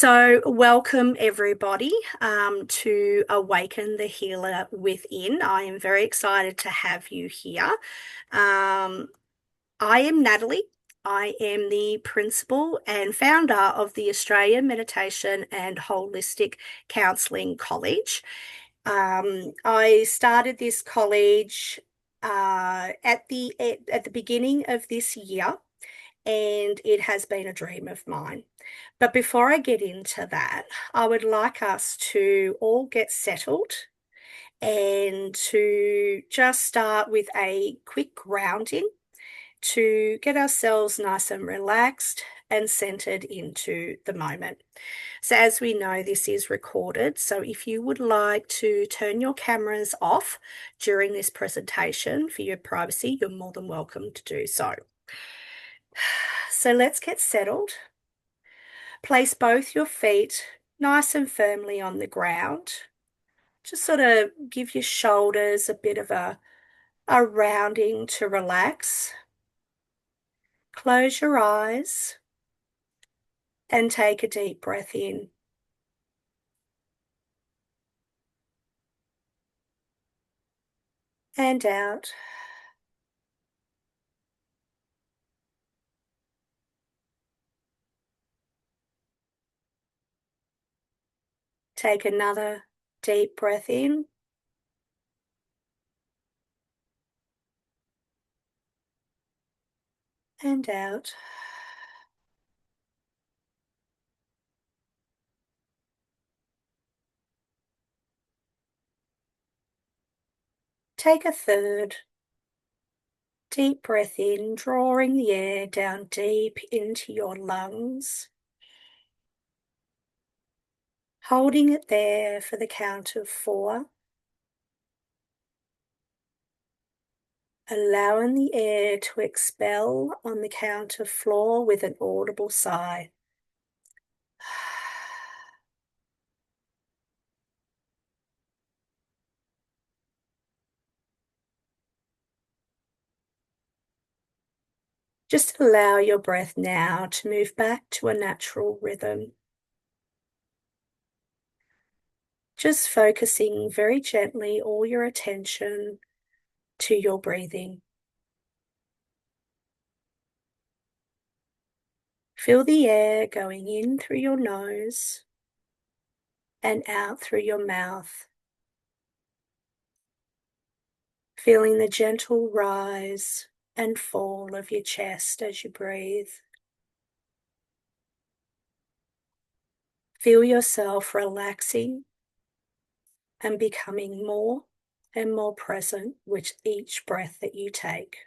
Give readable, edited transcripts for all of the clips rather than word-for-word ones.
Welcome everybody to Awaken the Healer Within. I am very excited to have you here. Um, I am Natalie. I am the principal and founder of the Australian Meditation and Holistic Counselling College. I started this college at the beginning of this year, and it has been a dream of mine. But before I get into that, I would like us to all get settled and to just start with a quick grounding to get ourselves nice and relaxed and centered into the moment. So, as we know, this is recorded. So, if you would like to turn your cameras off during this presentation for your privacy, you're more than welcome to do so. So, let's get settled. Place both your feet nice and firmly on the ground. Just sort of give your shoulders a bit of a rounding to relax. Close your eyes and take a deep breath in. And out. Take another deep breath in. And out. Take a third deep breath in, drawing the air down deep into your lungs. Holding it there for the count of 4. Allowing the air to expel on the count of 4 with an audible sigh. Just allow your breath now to move back to a natural rhythm. Just focusing very gently all your attention to your breathing. Feel the air going in through your nose and out through your mouth. Feeling the gentle rise and fall of your chest as you breathe. Feel yourself relaxing and becoming more and more present with each breath that you take.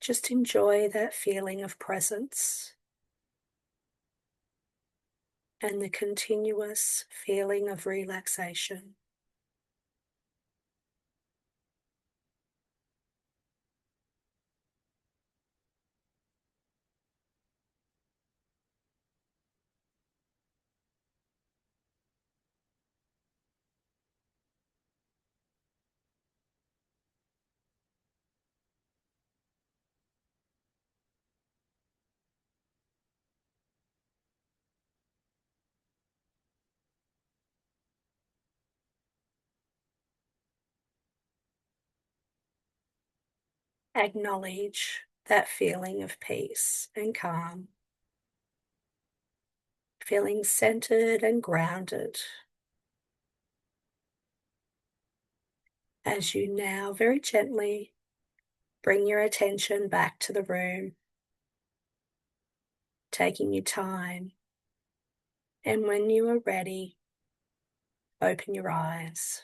Just enjoy that feeling of presence and the continuous feeling of relaxation. Acknowledge that feeling of peace and calm, feeling centered and grounded as you now very gently bring your attention back to the room, taking your time, and when you are ready, open your eyes.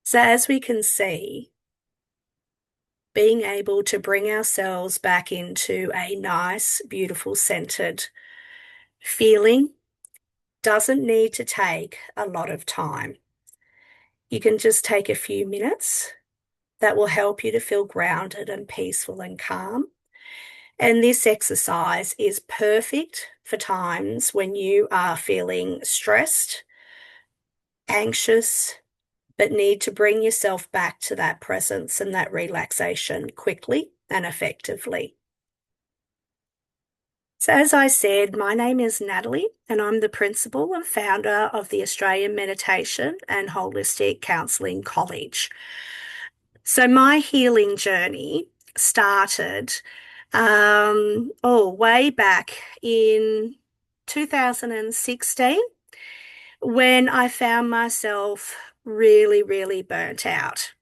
So as we can see, being able to bring ourselves back into a nice, beautiful, centered feeling doesn't need to take a lot of time. You can just take a few minutes. That will help you to feel grounded and peaceful and calm. And this exercise is perfect for times when you are feeling stressed, anxious, but need to bring yourself back to that presence and that relaxation quickly and effectively. So, as I said, my name is Natalie, and I'm the principal and founder of the Australian Meditation and Holistic Counselling College. So, my healing journey started way back in 2016 when I found myself really, really burnt out.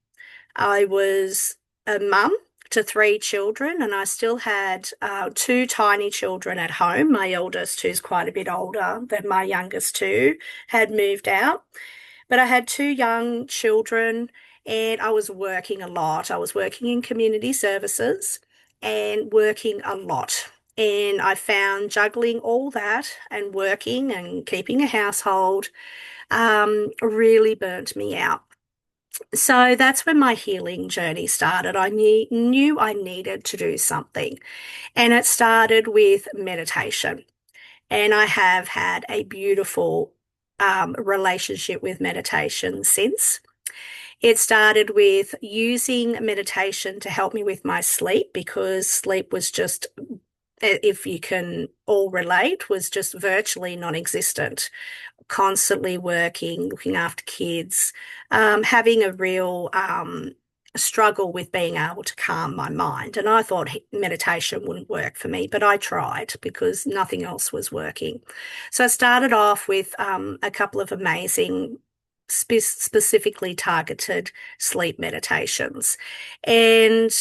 I was a mum to three children, and I still had two tiny children at home. My eldest, who's quite a bit older than my youngest two, had moved out. But I had two young children, and I was working a lot. I was working in community services and working a lot. And I found juggling all that and working and keeping a household really burnt me out. So that's when my healing journey started. I knew I needed to do something, and it started with meditation. And I have had a beautiful relationship with meditation since. It started with using meditation to help me with my sleep because sleep was just, if you can all relate, was just virtually non-existent. Constantly working, looking after kids, having a real struggle with being able to calm my mind. And I thought meditation wouldn't work for me, but I tried because nothing else was working. So I started off with a couple of amazing, specifically targeted sleep meditations. And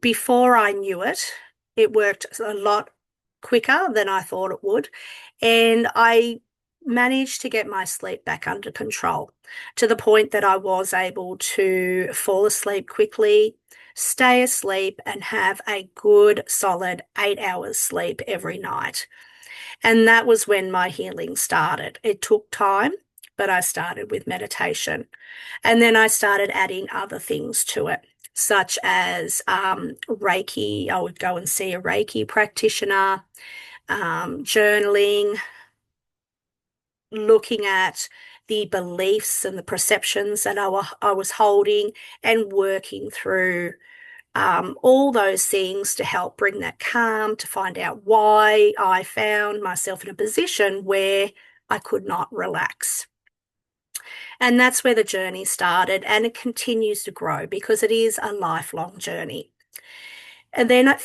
before I knew it, it worked a lot quicker than I thought it would. And I managed to get my sleep back under control to the point that I was able to fall asleep quickly, stay asleep, and have a good solid 8 hours sleep every night. And that was when my healing started. It took time, but I started with meditation. And then I started adding other things to it, such as Reiki. I would go and see a Reiki practitioner, journaling, looking at the beliefs and the perceptions that I was holding and working through all those things to help bring that calm, to find out why I found myself in a position where I could not relax. And that's where the journey started, and it continues to grow because it is a lifelong journey. And then I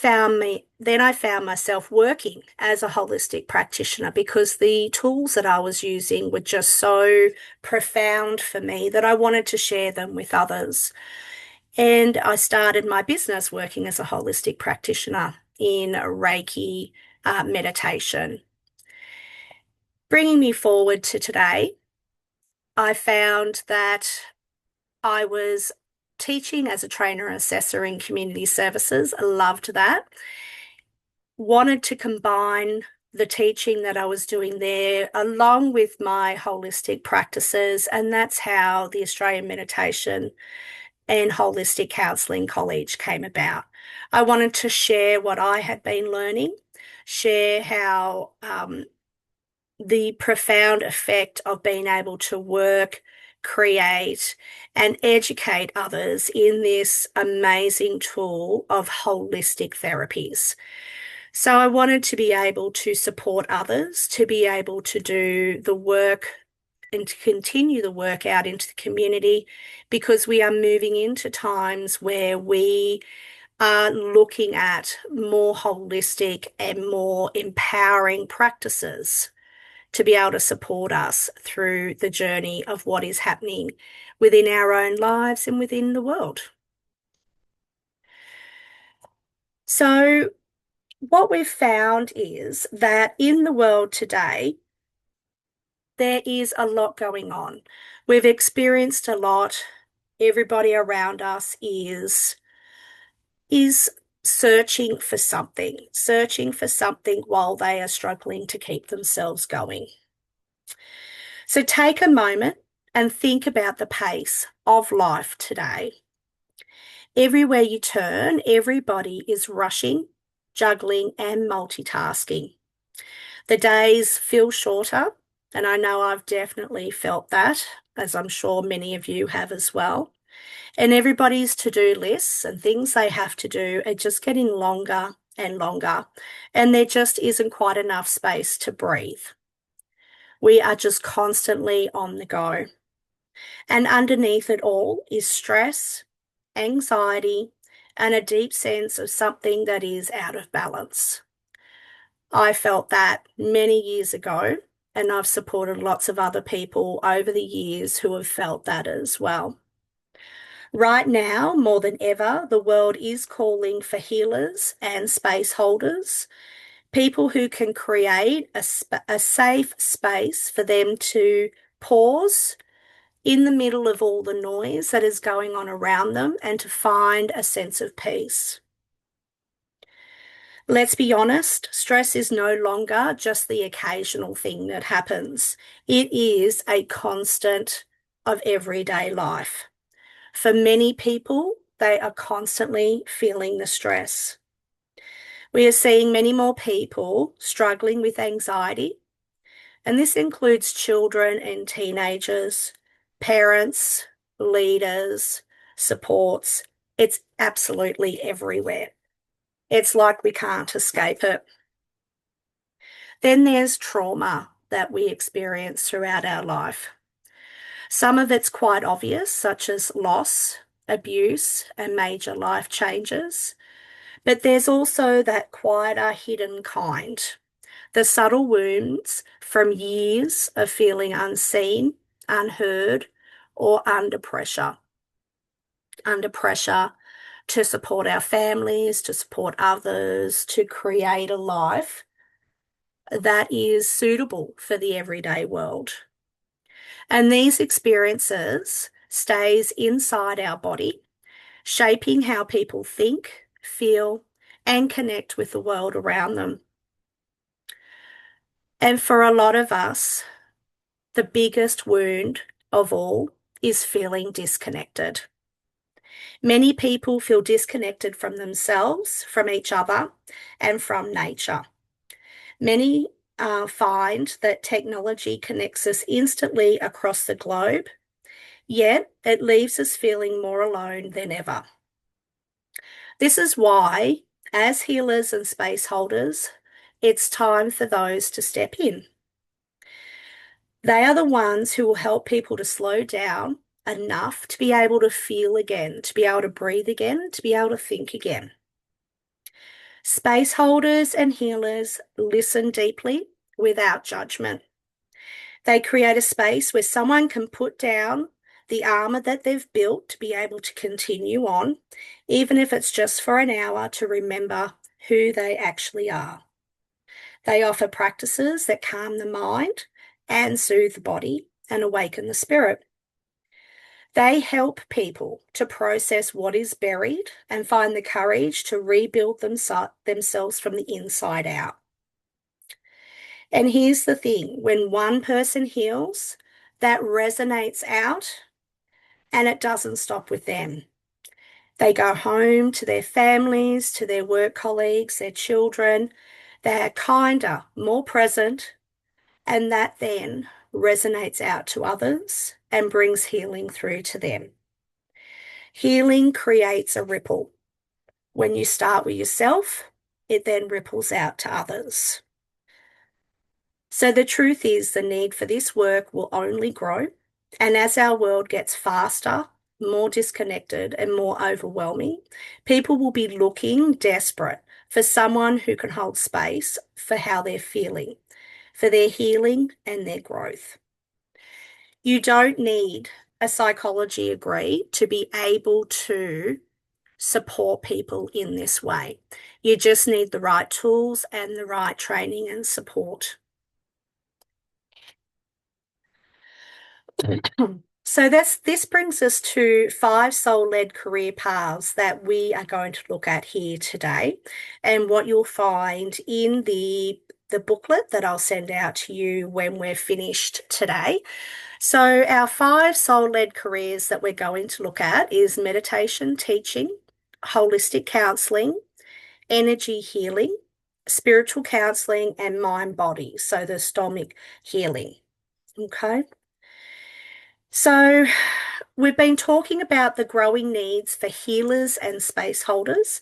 found myself working as a holistic practitioner because the tools that I was using were just so profound for me that I wanted to share them with others. And I started my business working as a holistic practitioner in Reiki meditation. Bringing me forward to today, I found that I was teaching as a trainer and assessor in community services. I loved that. Wanted to combine the teaching that I was doing there along with my holistic practices, and that's how the Australian Meditation and Holistic Counselling College came about. I wanted to share what I had been learning, share how the profound effect of being able to work, create, and educate others in this amazing tool of holistic therapies. So I wanted to be able to support others, to be able to do the work and to continue the work out into the community because we are moving into times where we are looking at more holistic and more empowering practices to be able to support us through the journey of what is happening within our own lives and within the world. So, what we've found is that in the world today, there is a lot going on. We've experienced a lot. Everybody around us is searching for something while they are struggling to keep themselves going. So take a moment and think about the pace of life today. Everywhere you turn, everybody is rushing, juggling, and multitasking. The days feel shorter, and I know I've definitely felt that, as I'm sure many of you have as well. And everybody's to-do lists and things they have to do are just getting longer and longer, and there just isn't quite enough space to breathe. We are just constantly on the go. And underneath it all is stress, anxiety, and a deep sense of something that is out of balance. I felt that many years ago, and I've supported lots of other people over the years who have felt that as well. Right now, more than ever, the world is calling for healers and space holders, people who can create a safe space for them to pause in the middle of all the noise that is going on around them and to find a sense of peace. Let's be honest, stress is no longer just the occasional thing that happens. It is a constant of everyday life. For many people, they are constantly feeling the stress. We are seeing many more people struggling with anxiety, and this includes children and teenagers, parents, leaders, supports. It's absolutely everywhere. It's like we can't escape it. Then there's trauma that we experience throughout our life. Some of it's quite obvious, such as loss, abuse, and major life changes. But there's also that quieter, hidden kind, the subtle wounds from years of feeling unseen, unheard, or under pressure to support our families, to support others, to create a life that is suitable for the everyday world. And these experiences stays inside our body, shaping how people think, feel, and connect with the world around them. And for a lot of us, the biggest wound of all is feeling disconnected. Many people feel disconnected from themselves, from each other, and from nature. Many find that technology connects us instantly across the globe, yet it leaves us feeling more alone than ever. This is why, as healers and space holders, it's time for those to step in. They are the ones who will help people to slow down enough to be able to feel again, to be able to breathe again, to be able to think again. Space holders and healers listen deeply without judgment. They create a space where someone can put down the armor that they've built to be able to continue on, even if it's just for an hour to remember who they actually are. They offer practices that calm the mind and soothe the body and awaken the spirit. They help people to process what is buried and find the courage to rebuild themselves from the inside out. And here's the thing, when one person heals, that resonates out and it doesn't stop with them. They go home to their families, to their work colleagues, their children. They're kinder, more present, and that then resonates out to others and brings healing through to them. Healing creates a ripple. When you start with yourself, it then ripples out to others. So the truth is the need for this work will only grow. And as our world gets faster, more disconnected and more overwhelming, people will be looking desperate for someone who can hold space for how they're feeling, for their healing and their growth. You don't need a psychology degree to be able to support people in this way. You just need the right tools and the right training and support. So this brings us to 5 soul-led career paths that we are going to look at here today, and what you'll find in the booklet that I'll send out to you when we're finished today. So our 5 soul-led careers that we're going to look at is meditation teaching, holistic counselling, energy healing, spiritual counselling, and mind body, so the stomach healing. Okay. So we've been talking about the growing needs for healers and space holders,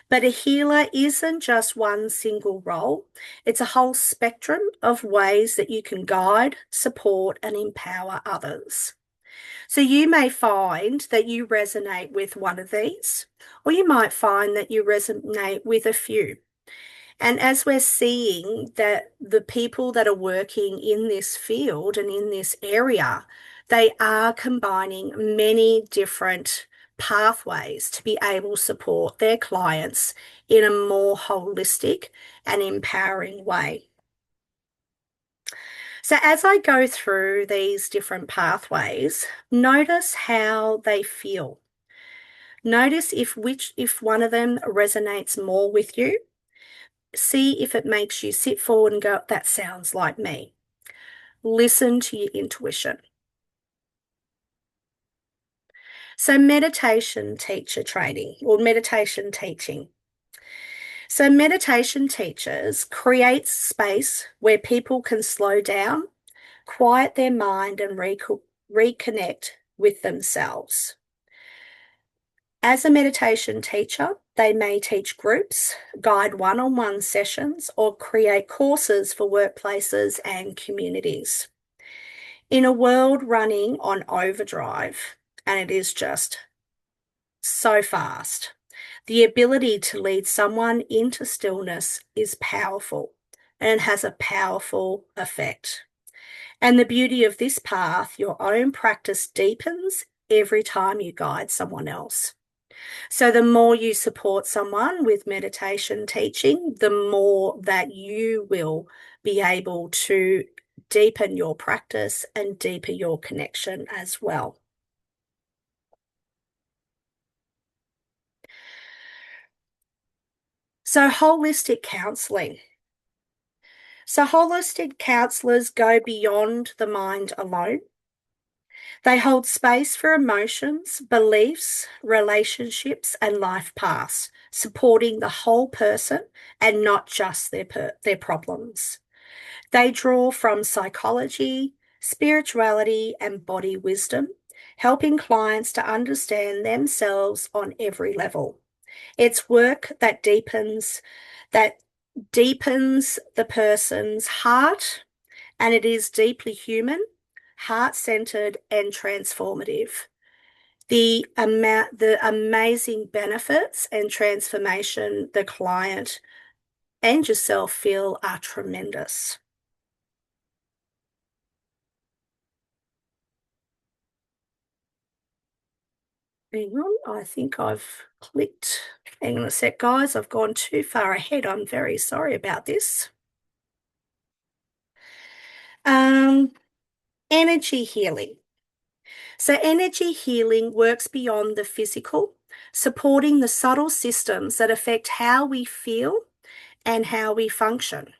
but a healer isn't just one single role. It's a whole spectrum of ways that you can guide, support, and empower others. So you may find that you resonate with one of these, or you might find that you resonate with a few. And as we're seeing that the people that are working in this field and in this area, they are combining many different pathways to be able to support their clients in a more holistic and empowering way. So as I go through these different pathways, notice how they feel. Notice if one of them resonates more with you. See if it makes you sit forward and go, that sounds like me. Listen to your intuition. So meditation teacher training or meditation teaching. So meditation teachers create space where people can slow down, quiet their mind, and reconnect with themselves. As a meditation teacher, they may teach groups, guide one-on-one sessions, or create courses for workplaces and communities. In a world running on overdrive, and it is just so fast, the ability to lead someone into stillness is powerful and has a powerful effect. And the beauty of this path, your own practice deepens every time you guide someone else. So the more you support someone with meditation teaching, the more that you will be able to deepen your practice and deepen your connection as well. So holistic counselling. So holistic counsellors go beyond the mind alone. They hold space for emotions, beliefs, relationships, and life paths, supporting the whole person and not just their problems. They draw from psychology, spirituality, and body wisdom, helping clients to understand themselves on every level. It's work that deepens the person's heart, and it is deeply human, heart-centered, and transformative. The amazing benefits and transformation the client and yourself feel are tremendous. Hang on, I think I've clicked. Hang on a sec, guys. I've gone too far ahead. I'm very sorry about this. Um, Energy healing. So energy healing works beyond the physical, supporting the subtle systems that affect how we feel and how we function.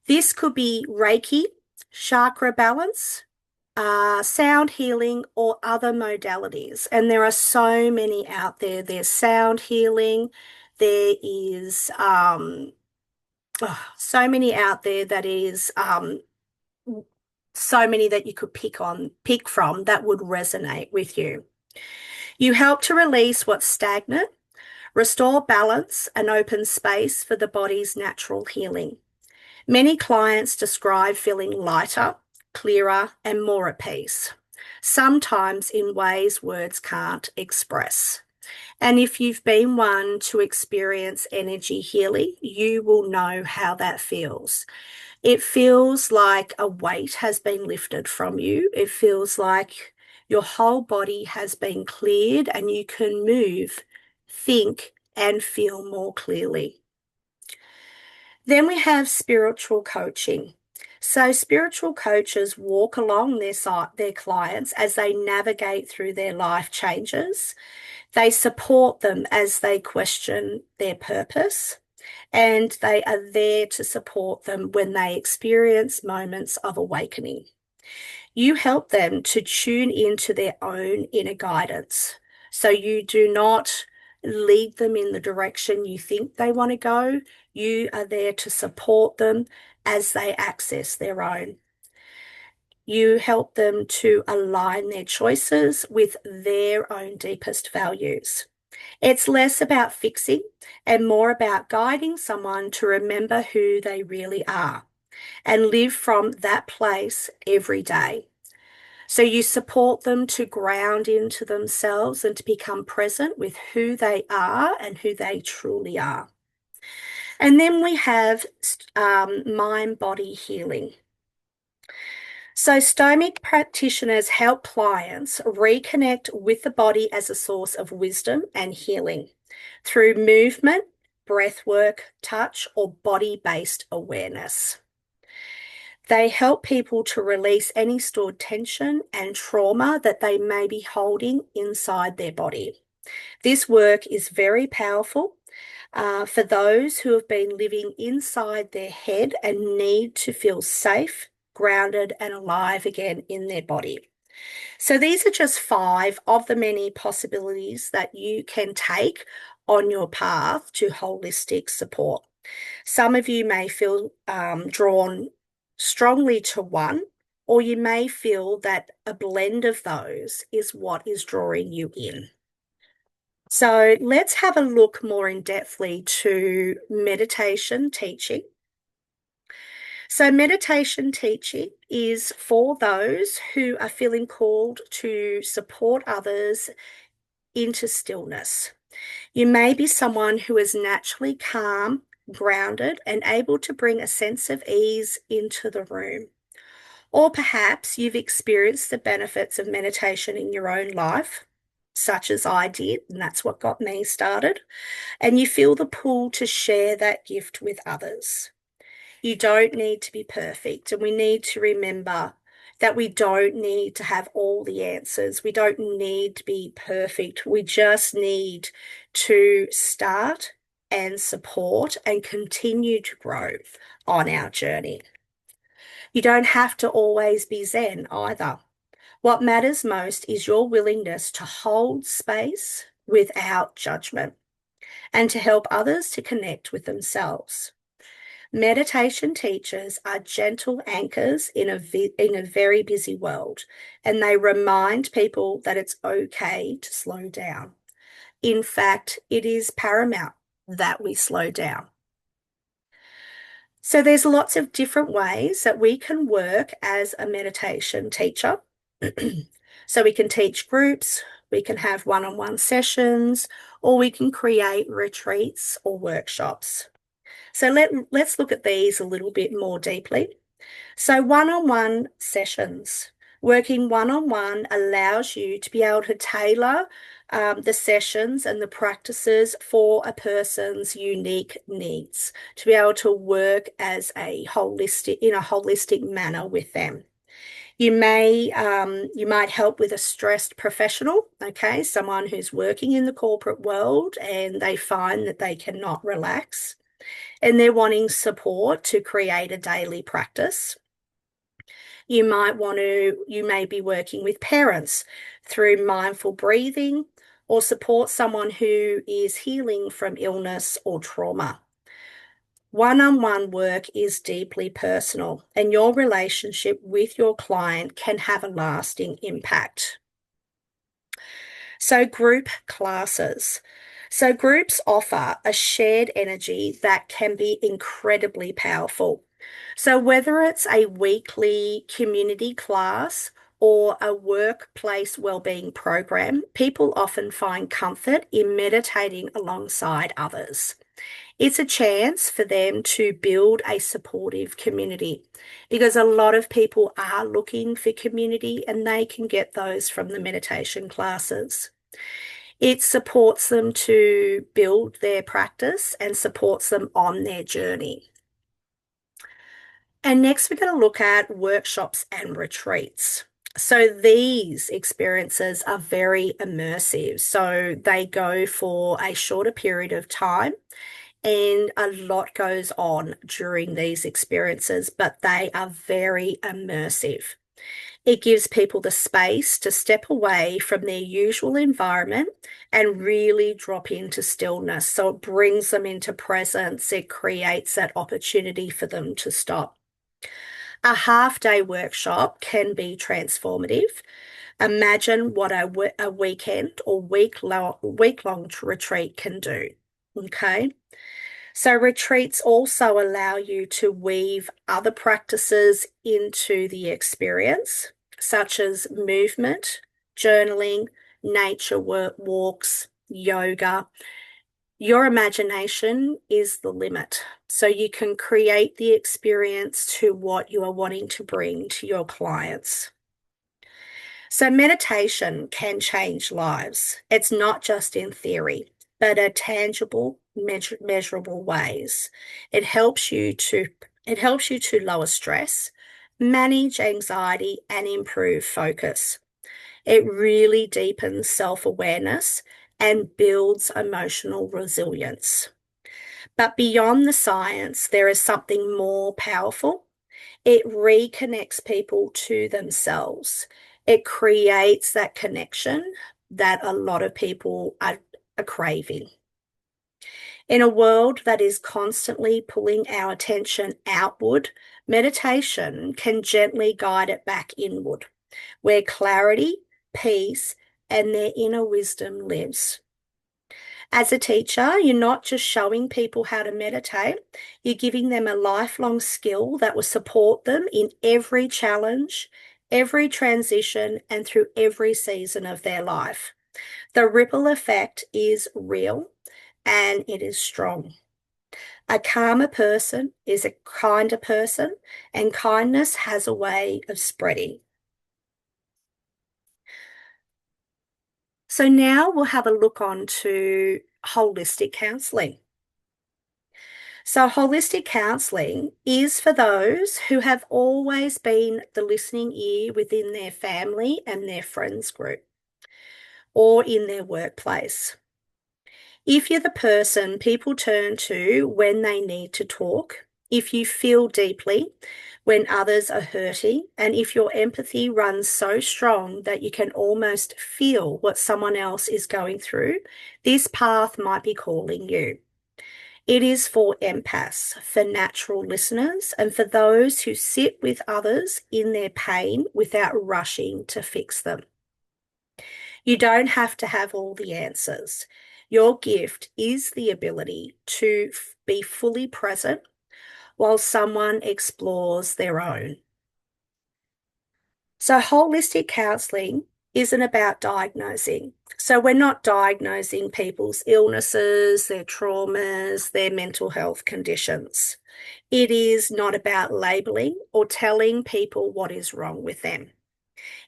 This could be Reiki, chakra balance, sound healing, or other modalities. And there are so many out there. There's sound healing. There is so many out there that is so many that you could pick from that would resonate with you. You help to release what's stagnant, restore balance, and open space for the body's natural healing. Many clients describe feeling lighter, clearer, and more at peace, sometimes in ways words can't express. And if you've been one to experience energy healing, you will know how that feels. It feels like a weight has been lifted from you. It feels like your whole body has been cleared and you can move, think, and feel more clearly. Then we have spiritual coaching. So spiritual coaches walk along their clients as they navigate through their life changes. They support them as they question their purpose, and they are there to support them when they experience moments of awakening. You help them to tune into their own inner guidance. So you do not lead them in the direction you think they want to go. You are there to support them as they access their own. You help them to align their choices with their own deepest values. It's less about fixing and more about guiding someone to remember who they really are and live from that place every day. So you support them to ground into themselves and to become present with who they are and who they truly are. And then we have mind body healing. So, stomic practitioners help clients reconnect with the body as a source of wisdom and healing through movement, breath work, touch, or body based awareness. They help people to release any stored tension and trauma that they may be holding inside their body. This work is very powerful for those who have been living inside their head and need to feel safe, grounded, and alive again in their body. So, these are just 5 of the many possibilities that you can take on your path to holistic support. Some of you may feel drawn strongly to one, or you may feel that a blend of those is what is drawing you in. So let's have a look more in depthly to meditation teaching. So meditation teaching is for those who are feeling called to support others into stillness. You may be someone who is naturally calm, grounded, and able to bring a sense of ease into the room. Or perhaps you've experienced the benefits of meditation in your own life, such as I did, and that's what got me started. And you feel the pull to share that gift with others. You don't need to be perfect, and we need to remember that we don't need to have all the answers. We don't need to be perfect. We just need to start and support and continue to grow on our journey. You don't have to always be Zen either. What matters most is your willingness to hold space without judgment and to help others to connect with themselves. Meditation teachers are gentle anchors in a very busy world, and they remind people that it's okay to slow down. In fact, it is paramount that we slow down. So there's lots of different ways that we can work as a meditation teacher. So we can teach groups, we can have one-on-one sessions, or we can create retreats or workshops. So let's look at these a little bit more deeply. So one-on-one sessions. Working one-on-one allows you to be able to tailor the sessions and the practices for a person's unique needs, to be able to work as in a holistic manner with them. You might help with a stressed professional, okay, someone who's working in the corporate world and they find that they cannot relax and they're wanting support to create a daily practice. You may be working with parents through mindful breathing or support someone who is healing from illness or trauma. One-on-one work is deeply personal, and your relationship with your client can have a lasting impact. So, group classes. So, groups offer a shared energy that can be incredibly powerful. So, whether it's a weekly community class or a workplace wellbeing program, people often find comfort in meditating alongside others. It's a chance for them to build a supportive community because a lot of people are looking for community and they can get those from the meditation classes. It supports them to build their practice and supports them on their journey. And next, we're going to look at workshops and retreats. So these experiences are very immersive. So they go for a shorter period of time, and a lot goes on during these experiences, but they are very immersive. It gives people the space to step away from their usual environment and really drop into stillness. So it brings them into presence. It creates that opportunity for them to stop. A half-day workshop can be transformative. Imagine what a weekend or week-long retreat can do. Okay. So retreats also allow you to weave other practices into the experience, such as movement, journaling, nature walks, yoga. Your imagination is the limit. So you can create the experience to what you are wanting to bring to your clients. So meditation can change lives. It's not just in theory, but a tangible, measurable ways. It helps you to it helps you to lower stress, manage anxiety, and improve focus. It really deepens self-awareness and builds emotional resilience. But beyond the science, there is something more powerful. It reconnects people to themselves. It creates that connection that a lot of people are craving. In a world that is constantly pulling our attention outward, meditation can gently guide it back inward, where clarity, peace, and their inner wisdom lives. As a teacher, you're not just showing people how to meditate, you're giving them a lifelong skill that will support them in every challenge, every transition, and through every season of their life. The ripple effect is real and it is strong. A calmer person is a kinder person, and kindness has a way of spreading. So now we'll have a look on to holistic counselling. So, holistic counselling is for those who have always been the listening ear within their family and their friends group or in their workplace. If you're the person people turn to when they need to talk, if you feel deeply when others are hurting, and if your empathy runs so strong that you can almost feel what someone else is going through, this path might be calling you. It is for empaths, for natural listeners, and for those who sit with others in their pain without rushing to fix them. You don't have to have all the answers. Your gift is the ability to be fully present while someone explores their own. So, holistic counselling isn't about diagnosing. So, we're not diagnosing people's illnesses, their traumas, their mental health conditions. It is not about labeling or telling people what is wrong with them.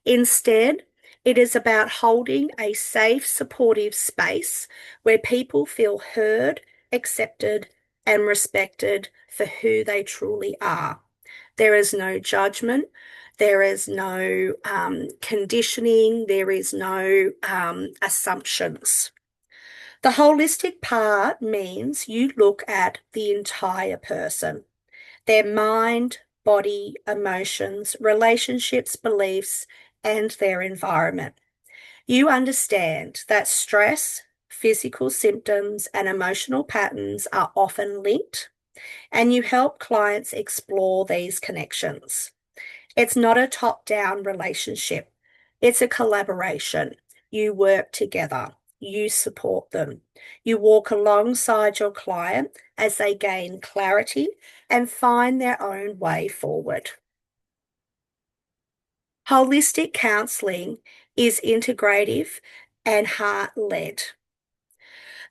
Instead, it is about holding a safe, supportive space where people feel heard, accepted, and respected for who they truly are. There is no judgment. There is no conditioning. There is no assumptions. The holistic part means you look at the entire person, their mind, body, emotions, relationships, beliefs, and their environment. You understand that stress, physical symptoms, and emotional patterns are often linked, and you help clients explore these connections. It's not a top-down relationship. It's a collaboration. You work together. You support them. You walk alongside your client as they gain clarity and find their own way forward. Holistic counselling is integrative and heart-led.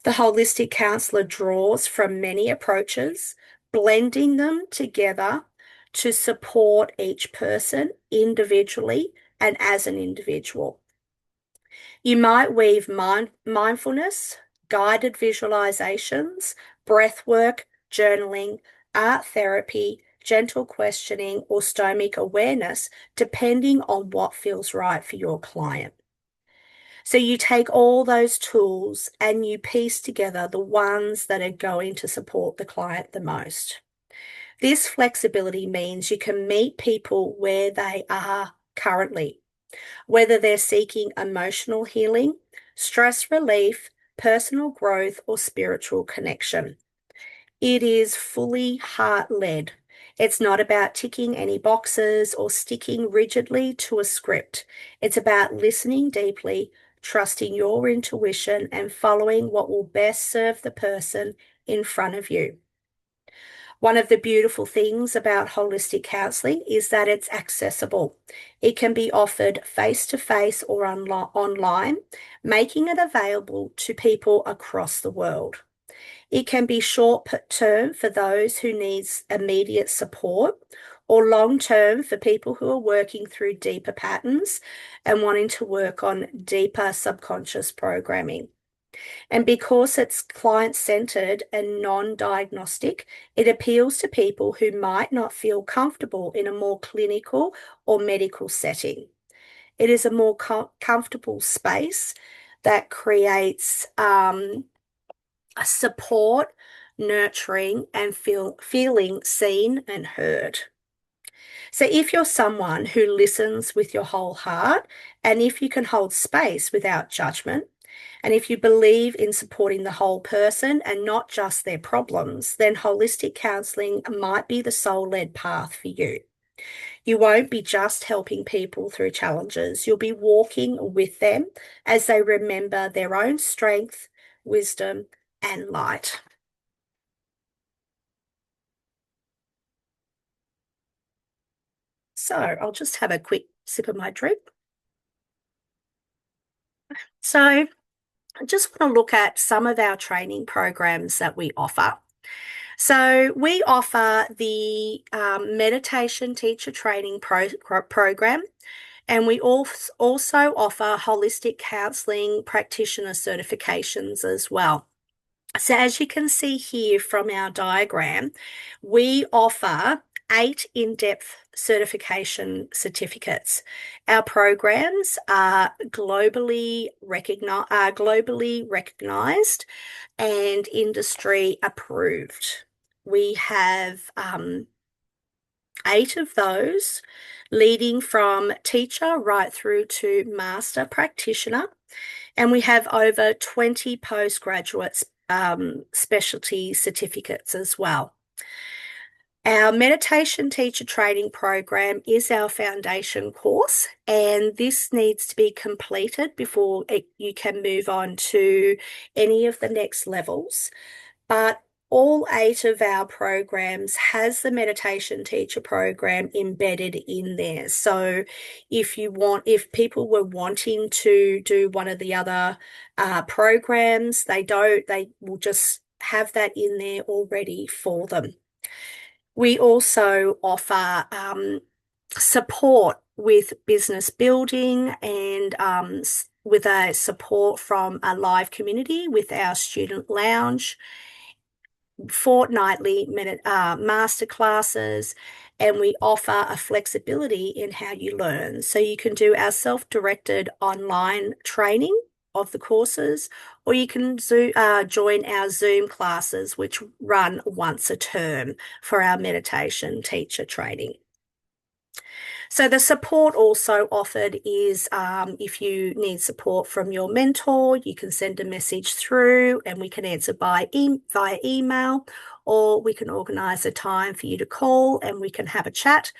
The holistic counsellor draws from many approaches, blending them together to support each person individually and as an individual. You might weave mindfulness, guided visualizations, breath work, journaling, art therapy, gentle questioning, or stomic awareness, depending on what feels right for your client. So you take all those tools and you piece together the ones that are going to support the client the most. This flexibility means you can meet people where they are currently, whether they're seeking emotional healing, stress relief, personal growth, or spiritual connection. It is fully heart-led. It's not about ticking any boxes or sticking rigidly to a script. It's about listening deeply, trusting your intuition, and following what will best serve the person in front of you. One of the beautiful things about holistic counselling is that it's accessible. It can be offered face-to-face or online, making it available to people across the world. It can be short term for those who needs immediate support, or long term for people who are working through deeper patterns and wanting to work on deeper subconscious programming. And because it's client-centered and non-diagnostic, it appeals to people who might not feel comfortable in a more clinical or medical setting. It is a more comfortable space that creates a support, nurturing, and feeling seen and heard. So if you're someone who listens with your whole heart, and if you can hold space without judgment, and if you believe in supporting the whole person and not just their problems, then holistic counselling might be the soul-led path for you. You won't be just helping people through challenges. You'll be walking with them as they remember their own strength, wisdom, and light. So I'll just have a quick sip of my drink. So I just want to look at some of our training programs that we offer. So we offer the meditation teacher training program, and we also offer holistic counselling practitioner certifications as well. So as you can see here from our diagram, we offer 8 in-depth certification certificates. Our programs are globally recognized and industry approved. We have 8 of those, leading from teacher right through to master practitioner. And we have over 20 postgraduate specialty certificates as well. Our meditation teacher training program is our foundation course, and this needs to be completed before you can move on to any of the next levels. But all 8 of our programs has the meditation teacher program embedded in there. So if people were wanting to do one of the other programs, they will just have that in there already for them. We also offer support with business building and with a support from a live community with our student lounge, fortnightly master classes, and we offer a flexibility in how you learn. So you can do our self-directed online training of the courses, or you can join our Zoom classes, which run once a term for our meditation teacher training. So the support also offered is if you need support from your mentor, you can send a message through and we can answer via email, or we can organise a time for you to call and we can have a chat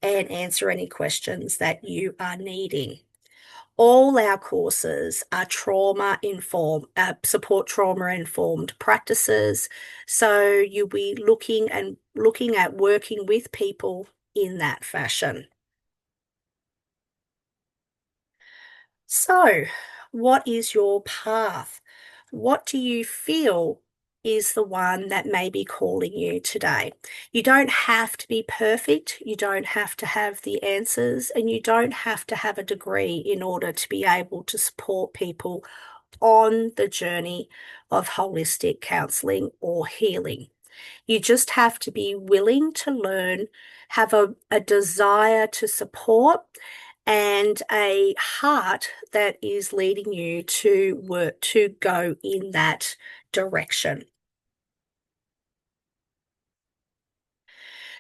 and answer any questions that you are needing. All our courses are support trauma-informed practices. So you'll be looking at working with people in that fashion. So, what is your path? What do you feel is the one that may be calling you today? You don't have to be perfect. You don't have to have the answers, and you don't have to have a degree in order to be able to support people on the journey of holistic counselling or healing. You just have to be willing to learn, have a desire to support, and a heart that is leading you to work to go in that direction.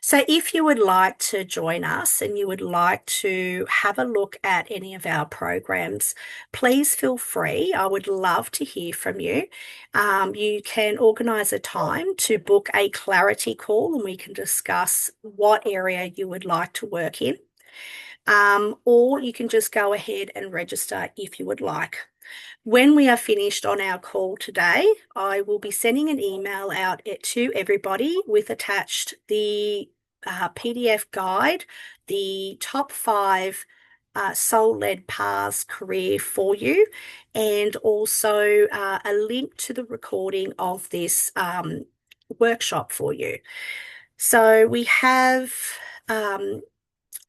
So, if you would like to join us and you would like to have a look at any of our programs, please feel free. I would love to hear from you. You can organise a time to book a clarity call and we can discuss what area you would like to work in. Or you can just go ahead and register if you would like. When we are finished on our call today, I will be sending an email out to everybody with attached the PDF guide, the top 5 soul-led paths career for you, and also a link to the recording of this workshop for you. So we have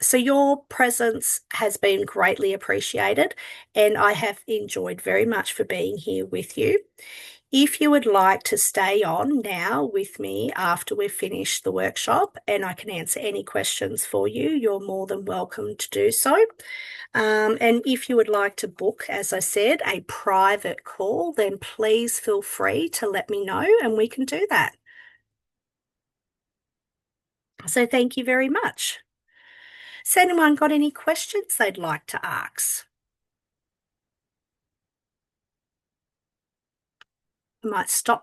so your presence has been greatly appreciated, and I have enjoyed very much for being here with you. If you would like to stay on now with me after we've finished the workshop and I can answer any questions for you, you're more than welcome to do so. And if you would like to book, as I said, a private call, then please feel free to let me know and we can do that. So thank you very much. Has anyone got any questions they'd like to ask? I might stop that.